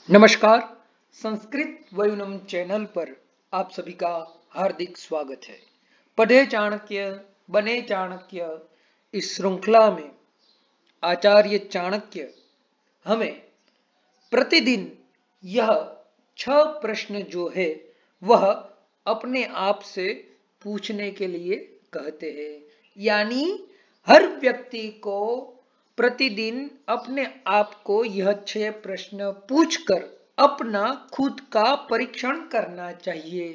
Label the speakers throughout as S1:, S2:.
S1: नमस्कार। संस्कृत वयुनम चैनल पर आप सभी का हार्दिक स्वागत है। पढ़े चाणक्य बने चाणक्य इस श्रृंखला में आचार्य चाणक्य हमें प्रतिदिन यह 6 प्रश्न जो है वह अपने आप से पूछने के लिए कहते हैं। यानी हर व्यक्ति को प्रतिदिन अपने आप को यह 6 प्रश्न पूछकर अपना खुद का परीक्षण करना चाहिए।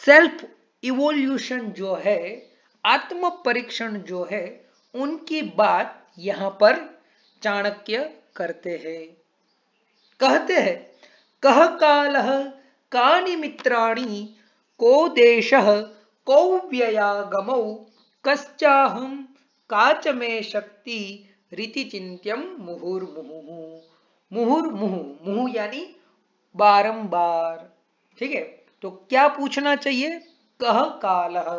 S1: सेल्फ इवोल्यूशन जो है, आत्म परीक्षण जो है, उनकी बात यहाँ पर चाणक्य करते हैं। कहते हैं कह कालः कानि मित्राणि को देशः को व्ययागमौ कश्चाहं काच में शक्ति रीति चिंत्यम मुहुर्मुहुः। मुहुर्मुहुः, मुहुः यानी बारंबार। ठीक है, तो क्या पूछना चाहिए? कह कालः।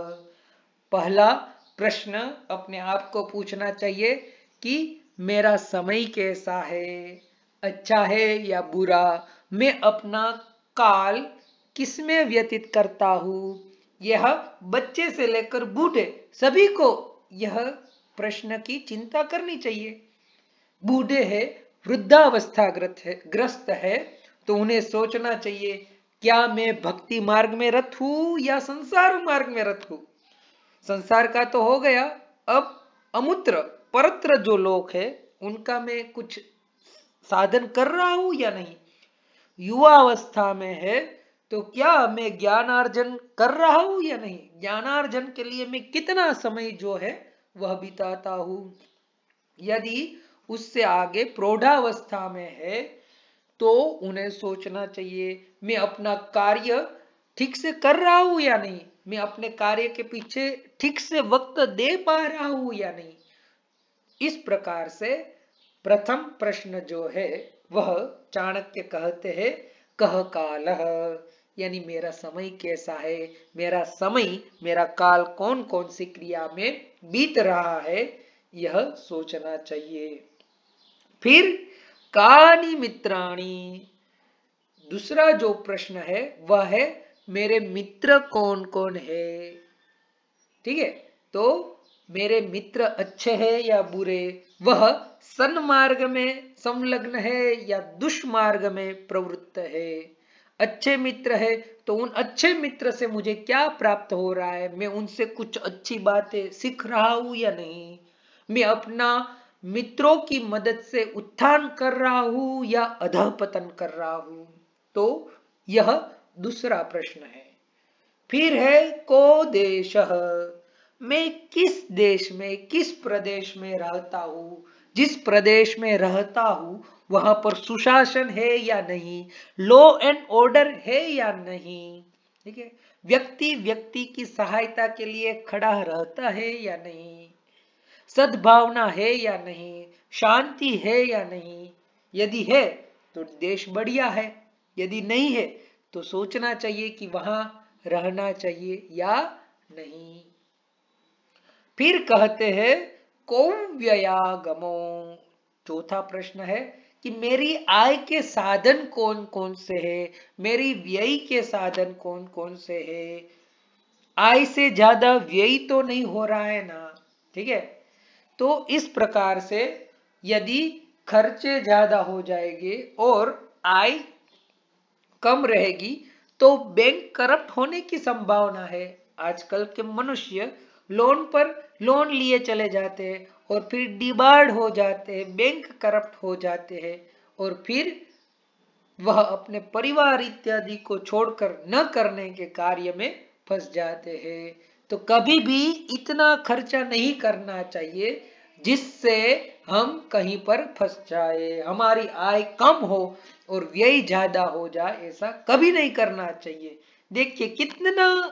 S1: पहला प्रश्न अपने आप को पूछना चाहिए कि मेरा समय कैसा है, अच्छा है या बुरा, मैं अपना काल किसमें व्यतीत करता हूं। यह बच्चे से लेकर बूढ़े सभी को यह प्रश्न की चिंता करनी चाहिए। बूढ़े है, वृद्धावस्था ग्रस्त है, तो उन्हें सोचना चाहिए क्या मैं भक्ति मार्ग में रत हूं या संसार मार्ग में रत हूं। संसार का तो हो गया, अब अमूत्र परत्र जो लोग है उनका मैं कुछ साधन कर रहा हूं या नहीं। युवा अवस्था में है तो क्या मैं ज्ञानार्जन कर रहा हूं या नहीं। ज्ञानार्जन के लिए मैं कितना समय जो है वह बिताता हूं। यदि उससे आगे प्रौढ़ावस्था में है तो उन्हें सोचना चाहिए मैं अपना कार्य ठीक से कर रहा हूं या नहीं, मैं अपने कार्य के पीछे ठीक से वक्त दे पा रहा हूं या नहीं। इस प्रकार से प्रथम प्रश्न जो है वह चाणक्य कहते हैं कह कालः, यानी मेरा समय कैसा है, मेरा समय मेरा काल कौन कौन सी क्रिया में बीत रहा है, यह सोचना चाहिए। फिर कानि मित्राणि, दूसरा जो प्रश्न है वह है मेरे मित्र कौन कौन है। ठीक है, तो मेरे मित्र अच्छे हैं या बुरे, वह सन्मार्ग में संलग्न है या दुष्मार्ग में प्रवृत्त है। अच्छे मित्र है तो उन अच्छे मित्र से मुझे क्या प्राप्त हो रहा है, मैं उनसे कुछ अच्छी बातें सीख रहा हूं या नहीं। मैं अपना मित्रों की मदद से उत्थान कर रहा हूं या अधःपतन कर रहा हूं। तो यह दूसरा प्रश्न है। फिर है को देशः, मैं किस देश में किस प्रदेश में रहता हूं। जिस प्रदेश में रहता हूं वहां पर सुशासन है या नहीं, लॉ एंड ऑर्डर है या नहीं। ठीक है, व्यक्ति व्यक्ति की सहायता के लिए खड़ा रहता है या नहीं, सद्भावना है या नहीं, शांति है या नहीं। यदि है तो देश बढ़िया है, यदि नहीं है तो सोचना चाहिए कि वहां रहना चाहिए या नहीं। फिर कहते हैं को व्ययागमो, चौथा प्रश्न है कि मेरी आय के साधन कौन कौन से है, मेरी व्यय के साधन कौन कौन से है। आय से ज्यादा व्यय तो नहीं हो रहा है ना। ठीक है, तो इस प्रकार से यदि खर्चे ज्यादा हो जाएंगे और आय कम रहेगी तो बैंक करप्ट होने की संभावना है। आजकल के मनुष्य लोन पर लोन लिए चले जाते हैं और फिर डिबार्ड हो जाते हैं, बैंक करप्ट हो जाते हैं और फिर वह अपने परिवार इत्यादि को छोड़कर न करने के कार्य में फंस जाते हैं। तो कभी भी इतना खर्चा नहीं करना चाहिए जिससे हम कहीं पर फंस जाए, हमारी आय कम हो और व्यय ज्यादा हो जाए, ऐसा कभी नहीं करना चाहिए। देखिए कितना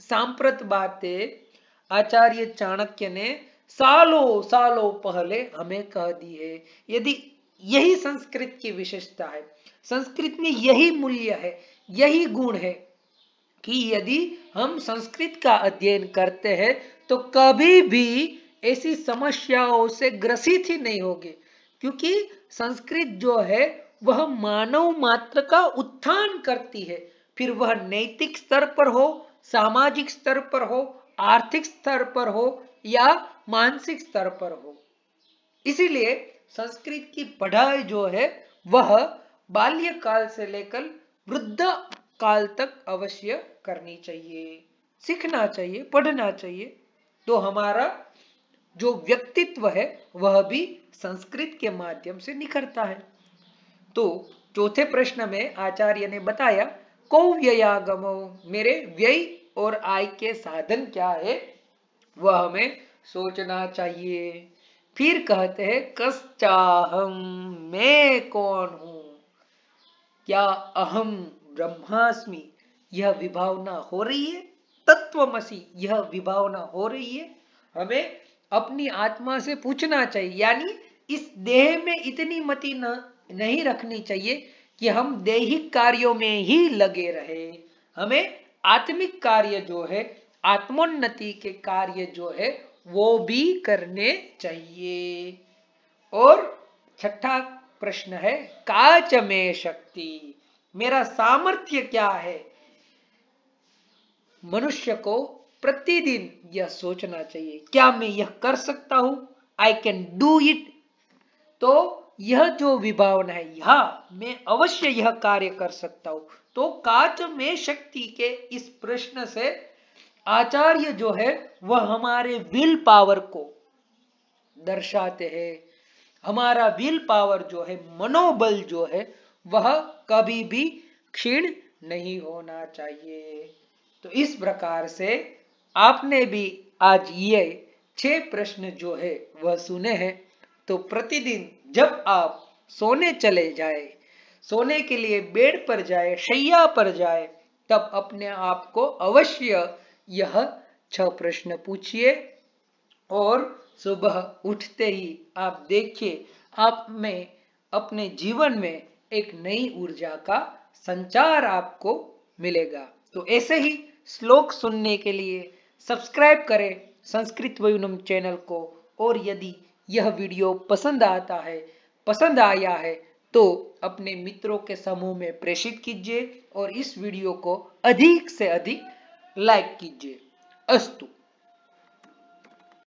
S1: सांप्रत बातें आचार्य चाणक्य ने सालों सालों पहले हमें कह दी है। यदि यही संस्कृत की विशेषता है, संस्कृत में यही मूल्य है, यही गुण है कि यदि हम संस्कृत का अध्ययन करते हैं तो कभी भी ऐसी समस्याओं से ग्रसित ही नहीं होगे, क्योंकि संस्कृत जो है वह मानव मात्र का उत्थान करती है, फिर वह नैतिक स्तर पर हो, सामाजिक स्तर पर हो, आर्थिक स्तर पर हो या मानसिक स्तर पर हो। इसीलिए संस्कृत की पढ़ाई जो है वह बाल्यकाल से लेकर वृद्ध काल तक अवश्य करनी चाहिए, सीखना चाहिए, पढ़ना चाहिए। तो हमारा जो व्यक्तित्व है वह भी संस्कृत के माध्यम से निखरता है। तो चौथे प्रश्न में आचार्य ने बताया कौ व्ययागमो, मेरे व्यय और आय के साधन क्या है वह हमें सोचना चाहिए। फिर कहते हैं कश्चाहम, मैं कौन हूं, क्या अहम ब्रह्मास्मि यह विभावना हो रही है, तत्वमसि यह विभावना हो रही है। हमें अपनी आत्मा से पूछना चाहिए, यानी इस देह में इतनी मति नहीं रखनी चाहिए कि हम दैहिक कार्यों में ही लगे रहे। हमें आत्मिक कार्य जो है, आत्मोन्नति के कार्य जो है वो भी करने चाहिए। और छठा प्रश्न है काच में शक्ति, मेरा सामर्थ्य क्या है। मनुष्य को प्रतिदिन यह सोचना चाहिए क्या मैं यह कर सकता हूं, आई कैन डू इट। तो यह जो विभावना है, यह मैं अवश्य यह कार्य कर सकता हूं। तो काच में शक्ति के इस प्रश्न से आचार्य जो है वह हमारे विल पावर को दर्शाते हैं। हमारा विल पावर जो है, मनोबल जो है वह कभी भी क्षीण नहीं होना चाहिए। तो इस प्रकार से आपने भी आज ये 6 प्रश्न जो है वह सुने हैं। तो प्रतिदिन जब आप सोने चले जाए, सोने के लिए बेड पर जाए, शैया पर जाए, तब अपने आप को अवश्य यह 6 प्रश्न पूछिए और सुबह उठते ही आप देखिए आप में अपने जीवन में एक नई ऊर्जा का संचार आपको मिलेगा। तो ऐसे ही श्लोक सुनने के लिए सब्सक्राइब करें संस्कृत वयुनम चैनल को। और यदि यह वीडियो पसंद आया है तो अपने मित्रों के समूह में प्रेषित कीजिए और इस वीडियो को अधिक से अधिक लाइक कीजिए। अस्तु।